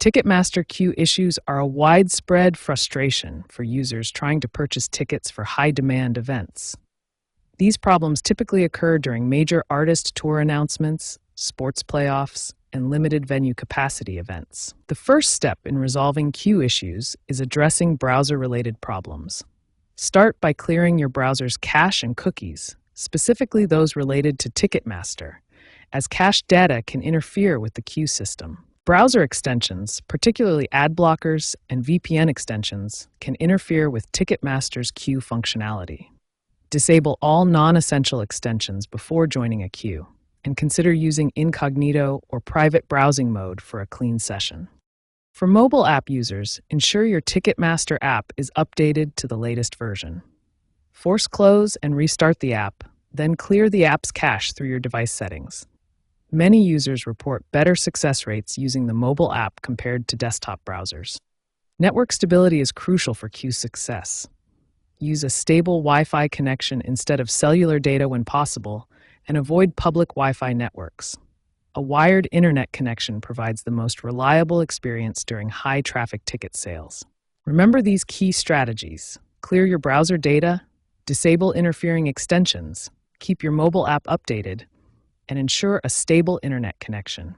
Ticketmaster queue issues are a widespread frustration for users trying to purchase tickets for high-demand events. These problems typically occur during major artist tour announcements, sports playoffs, and limited venue capacity events. The first step in resolving queue issues is addressing browser-related problems. Start by clearing your browser's cache and cookies, specifically those related to Ticketmaster, as cached data can interfere with the queue system. Browser extensions, particularly ad blockers and VPN extensions, can interfere with Ticketmaster's queue functionality. Disable all non-essential extensions before joining a queue, and consider using incognito or private browsing mode for a clean session. For mobile app users, ensure your Ticketmaster app is updated to the latest version. Force close and restart the app, then clear the app's cache through your device settings. Many users report better success rates using the mobile app compared to desktop browsers. Network stability is crucial for queue success. Use a stable Wi-Fi connection instead of cellular data when possible, and avoid public Wi-Fi networks. A wired internet connection provides the most reliable experience during high-traffic ticket sales. Remember these key strategies: clear your browser data, disable interfering extensions, keep your mobile app updated, and ensure a stable internet connection.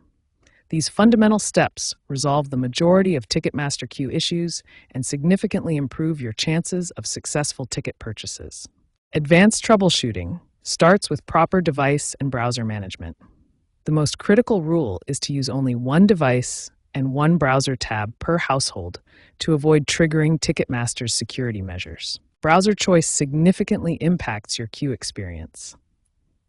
These fundamental steps resolve the majority of Ticketmaster queue issues and significantly improve your chances of successful ticket purchases. Advanced troubleshooting starts with proper device and browser management. The most critical rule is to use only one device and one browser tab per household to avoid triggering Ticketmaster's security measures. Browser choice significantly impacts your queue experience.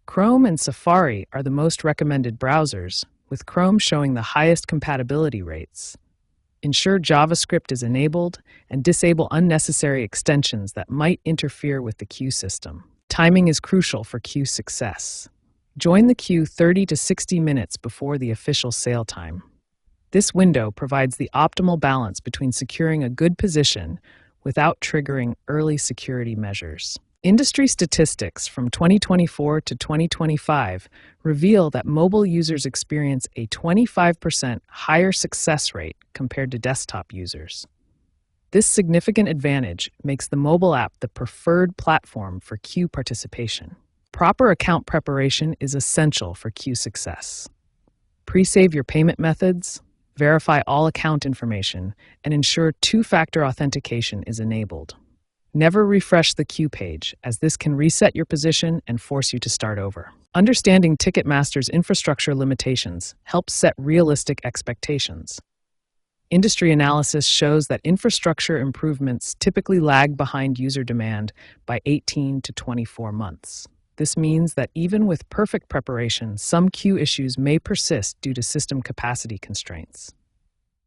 Chrome and Safari are the most recommended browsers, with Chrome showing the highest compatibility rates. Ensure JavaScript is enabled and disable unnecessary extensions that might interfere with the queue system. Timing is crucial for queue success. Join the queue 30 to 60 minutes before the official sale time. This window provides the optimal balance between securing a good position without triggering early security measures. Industry statistics from 2024 to 2025 reveal that mobile users experience a 25% higher success rate compared to desktop users. This significant advantage makes the mobile app the preferred platform for queue participation. Proper account preparation is essential for queue success. Pre-save your payment methods, verify all account information, and ensure two-factor authentication is enabled. Never refresh the queue page, as this can reset your position and force you to start over. Understanding Ticketmaster's infrastructure limitations helps set realistic expectations. Industry analysis shows that infrastructure improvements typically lag behind user demand by 18 to 24 months. This means that even with perfect preparation, some queue issues may persist due to system capacity constraints.